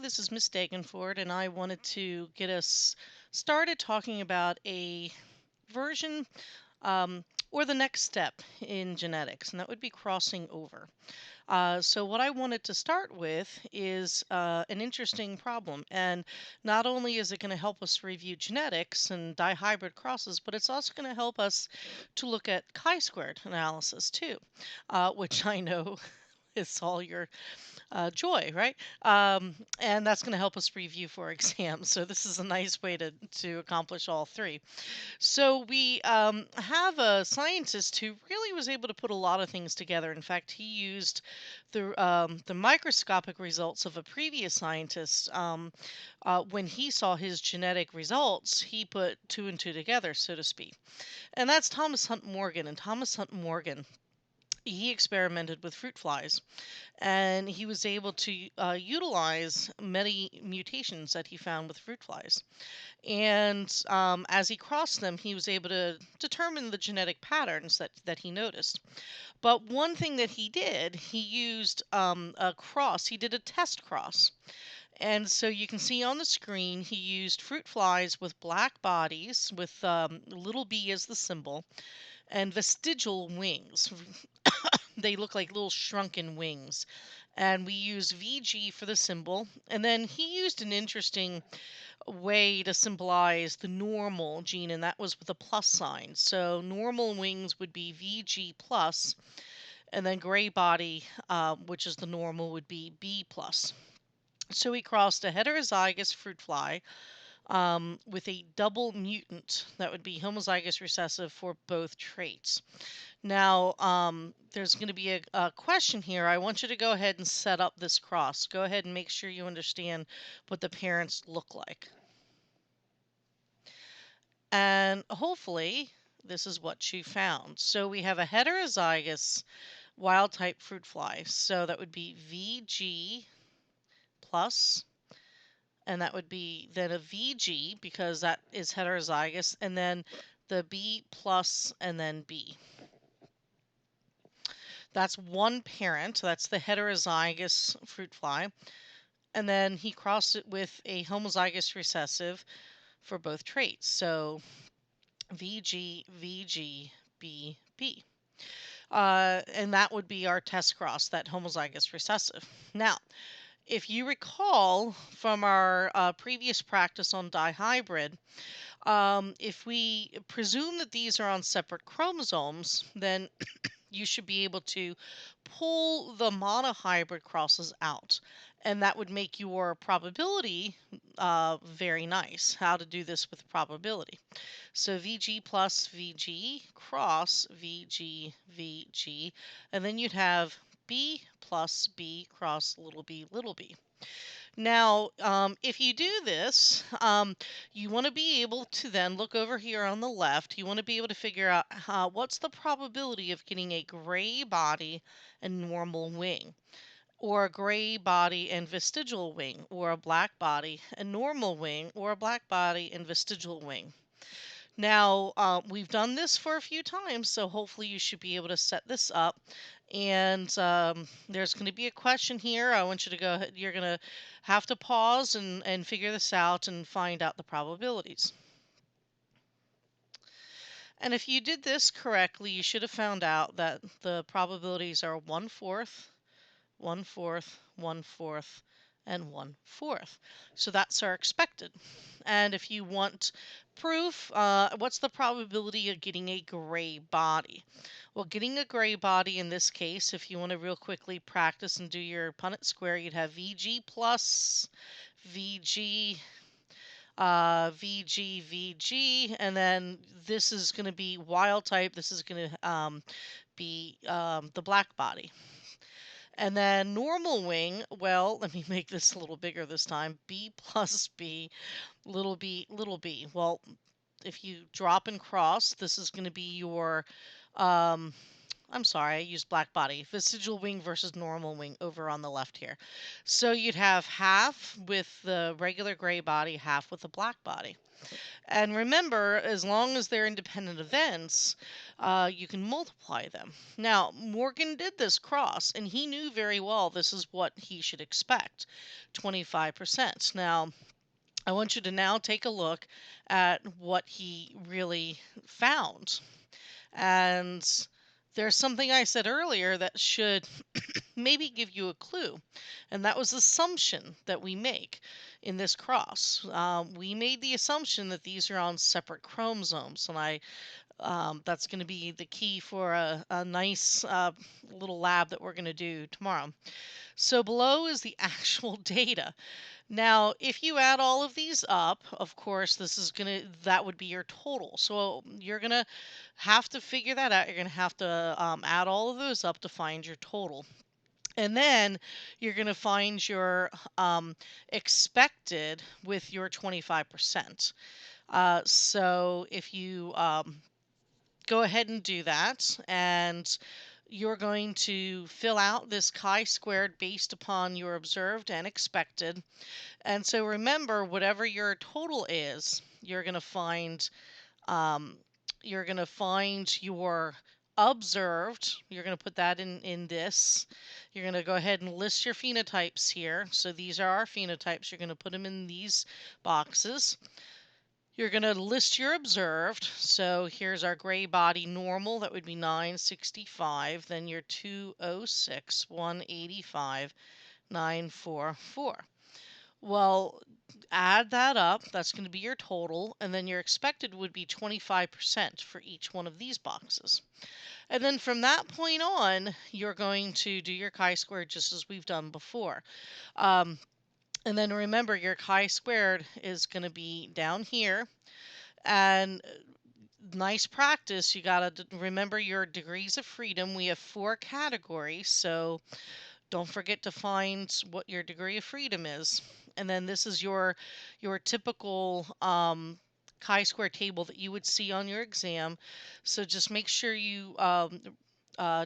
this is Miss Dagenford, and I wanted to get us started talking about a version or the next step in genetics, and that would be crossing over. So, what I wanted to start with is an interesting problem, and not only is it going to help us review genetics and dihybrid crosses, but it's also going to help us to look at chi-squared analysis too, which I know is all your joy, right? And that's going to help us review for exams. So this is a nice way to accomplish all three. So we have a scientist who really was able to put a lot of things together. In fact, he used the microscopic results of a previous scientist. When he saw his genetic results, he put two and two together, so to speak. And that's Thomas Hunt Morgan. And Thomas Hunt Morgan, he experimented with fruit flies, and he was able to utilize many mutations that he found with fruit flies. And as he crossed them, he was able to determine the genetic patterns that he noticed. But one thing that he did, he used a cross. He did a test cross. And so you can see on the screen, he used fruit flies with black bodies, with little b as the symbol, and vestigial wings. They look like little shrunken wings. And we use VG for the symbol. And then he used an interesting way to symbolize the normal gene, and that was with a plus sign. So normal wings would be VG plus, and then gray body, which is the normal, would be B plus. So he crossed a heterozygous fruit fly with a double mutant that would be homozygous recessive for both traits. Now, there's going to be a question here. I want you to go ahead and set up this cross. Go ahead and make sure you understand what the parents look like. And hopefully, this is what you found. So we have a heterozygous wild type fruit fly. So that would be VG plus, and that would be then a VG because that is heterozygous, and then the B plus, and then B. That's one parent. That's the heterozygous fruit fly. And then he crossed it with a homozygous recessive for both traits. So VG, VG, B, B. And that would be our test cross, that homozygous recessive. Now, if you recall from our previous practice on dihybrid, if we presume that these are on separate chromosomes, then you should be able to pull the monohybrid crosses out. And that would make your probability very nice. How to do this with probability. So VG plus VG cross VG VG, and then you'd have B plus B cross little b little b. Now, if you do this, you want to be able to then look over here on the left. You want to be able to figure out what's the probability of getting a gray body and normal wing, or a gray body and vestigial wing, or a black body and normal wing, or a black body and vestigial wing. Now, we've done this for a few times, so hopefully you should be able to set this up. And there's going to be a question here. I want you to go ahead. You're going to have to pause and figure this out and find out the probabilities. And if you did this correctly, you should have found out that the probabilities are 1/4, 1/4, 1/4, and 1/4. So that's our expected. And if you want proof, what's the probability of getting a gray body? Well, getting a gray body in this case, if you want to real quickly practice and do your Punnett square, you'd have VG plus VG, VG, VG, and then this is going to be wild type. This is going to be the black body. And then normal wing, well, let me make this a little bigger this time. B plus B, little b, little b. Well, if you drop and cross, this is going to be your um, I'm sorry, I used black body. Vestigial wing versus normal wing over on the left here. So you'd have half with the regular gray body, half with the black body. And remember, as long as they're independent events, you can multiply them. Now, Morgan did this cross, and he knew very well this is what he should expect, 25%. Now, I want you to now take a look at what he really found. And there's something I said earlier that should maybe give you a clue. And that was the assumption that we make in this cross. We made the assumption that these are on separate chromosomes. And that's going to be the key for a nice little lab that we're going to do tomorrow. So below is the actual data. Now, if you add all of these up, of course, that would be your total. So you're gonna have to figure that out. You're gonna have to add all of those up to find your total. And then you're going to find your expected with your 25%. So if you go ahead and do that, and you're going to fill out this chi-squared based upon your observed and expected. And so remember, whatever your total is, um, you're gonna find your observed. You're gonna put that in this. You're gonna go ahead and list your phenotypes here. So these are our phenotypes. You're gonna put them in these boxes. You're going to list your observed. So here's our gray body normal. That would be 965. Then your 206, 185, 944. Well, add that up. That's going to be your total. And then your expected would be 25% for each one of these boxes. And then from that point on, you're going to do your chi-square just as we've done before. Um, and then remember, your chi-squared is going to be down here. And nice practice. You got to remember your degrees of freedom. We have 4 categories. So don't forget to find what your degree of freedom is. And then this is your typical chi-square table that you would see on your exam. So just make sure you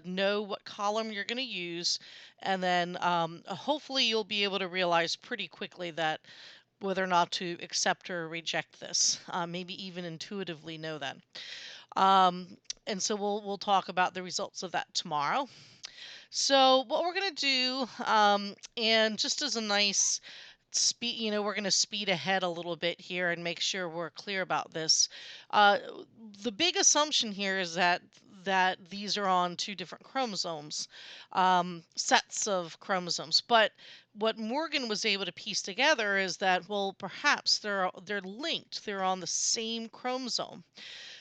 know what column you're going to use, and then hopefully you'll be able to realize pretty quickly that whether or not to accept or reject this. Maybe even intuitively know that. Um, and so we'll talk about the results of that tomorrow. So what we're gonna do, and just as a nice speed, we're going to speed ahead a little bit here and make sure we're clear about this. Uh, the big assumption here is that these are on 2 different chromosomes, sets of chromosomes. But what Morgan was able to piece together is that, well, perhaps they're linked. They're on the same chromosome.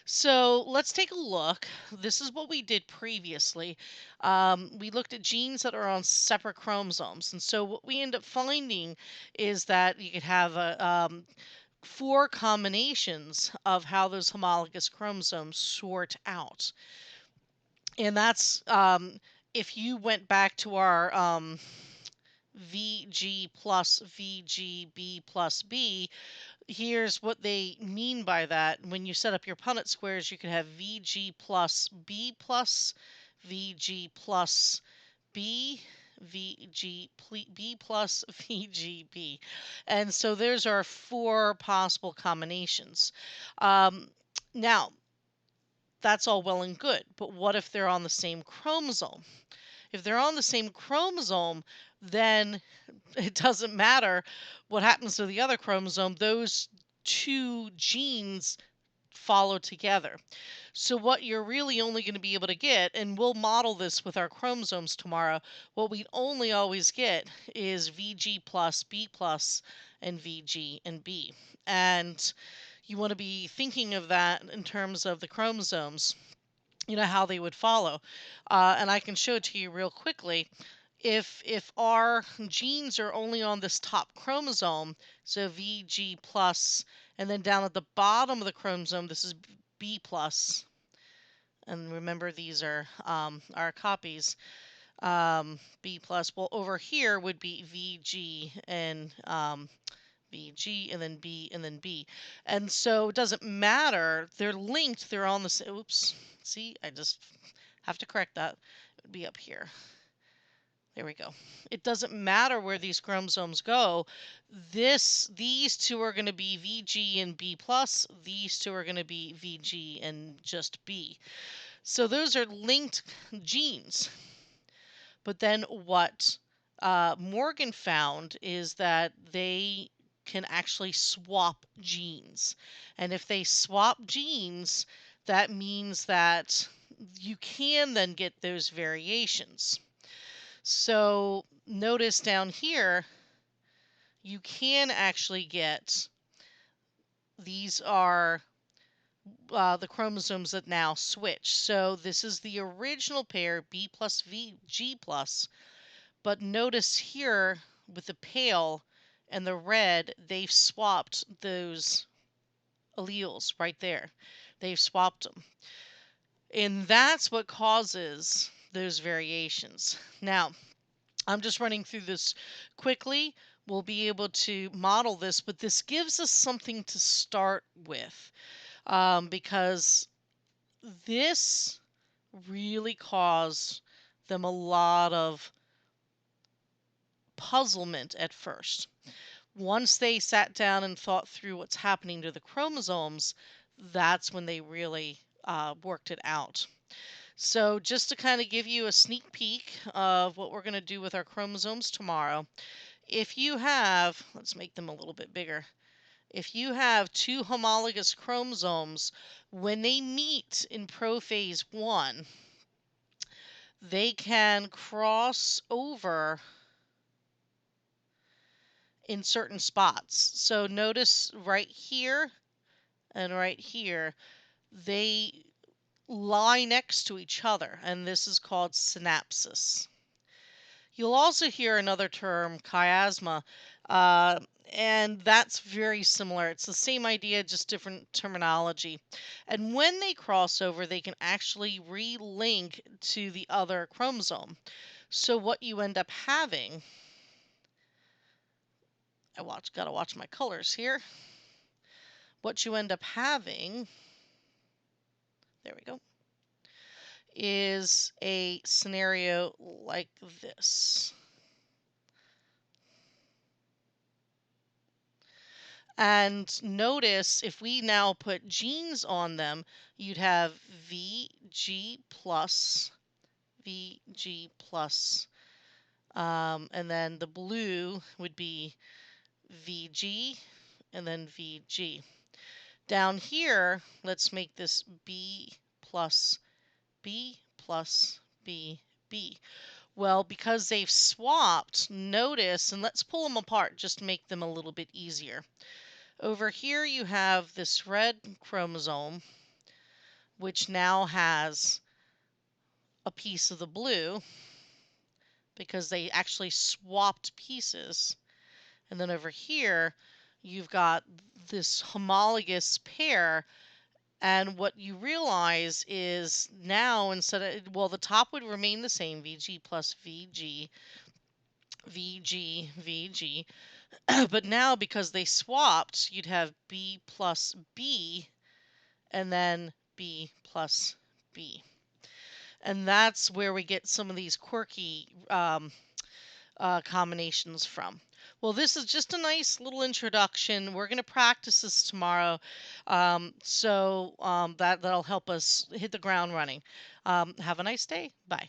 So let's take a look. This is what we did previously. We looked at genes that are on separate chromosomes. And so what we end up finding is that you could have 4 combinations of how those homologous chromosomes sort out. And that's if you went back to our VG plus VGB plus B, here's what they mean by that. When you set up your Punnett squares, you can have VG plus B plus, VG plus B, VG B plus, VGB. And so there's our 4 possible combinations. Now, that's all well and good, but what if they're on the same chromosome? If they're on the same chromosome, then it doesn't matter what happens to the other chromosome. Those 2 genes follow together. So what you're really only going to be able to get, and we'll model this with our chromosomes tomorrow, what we only always get is VG plus, B plus, and VG and B. And you want to be thinking of that in terms of the chromosomes, how they would follow. And I can show it to you real quickly. If our genes are only on this top chromosome, so VG plus, and then down at the bottom of the chromosome, this is B plus, and remember these are our copies, B plus. Well, over here would be VG and VG and then B and then B. And so it doesn't matter. They're linked. They're on the same. Oops. See, I just Have to correct that. It would be up here. There we go. It doesn't matter where these chromosomes go. These two are going to be VG and B plus. These two are going to be VG and just B. So those are linked genes. But then what Morgan found is that they can actually swap genes. And if they swap genes, that means that you can then get those variations. So notice down here, you can actually get, these are the chromosomes that now switch. So this is the original pair, B plus V, G plus. But notice here with the pale and the red, they've swapped those alleles right there. They've swapped them. And that's what causes those variations. Now, I'm just running through this quickly. We'll be able to model this, but this gives us something to start with because this really caused them a lot of puzzlement at first. Once they sat down and thought through what's happening to the chromosomes, that's when they really worked it out. So, just to kind of give you a sneak peek of what we're going to do with our chromosomes tomorrow, if you have, let's make them a little bit bigger. If you have two homologous chromosomes, when they meet in prophase 1, they can cross over in certain spots. So notice right here and right here, they lie next to each other, and this is called synapsis. You'll also hear another term, chiasma, uh, and that's very similar. It's the same idea, just different terminology. And when they cross over, they can actually relink to the other chromosome. So what you end up having, gotta watch my colors here. What you end up having, there we go, is a scenario like this. And notice if we now put genes on them, you'd have VG plus, VG plus, and then the blue would be VG, and then VG. Down here, let's make this B plus B plus B, B. Well, because they've swapped, notice, and let's pull them apart just to make them a little bit easier. Over here you have this red chromosome, which now has a piece of the blue because they actually swapped pieces. And then over here, you've got this homologous pair. And what you realize is now instead of, well, the top would remain the same, VG plus VG, VG, VG. But now because they swapped, you'd have B plus B and then B plus B. And that's where we get some of these quirky combinations from. Well, this is just a nice little introduction. We're going to practice this tomorrow, so that'll help us hit the ground running. Have a nice day. Bye.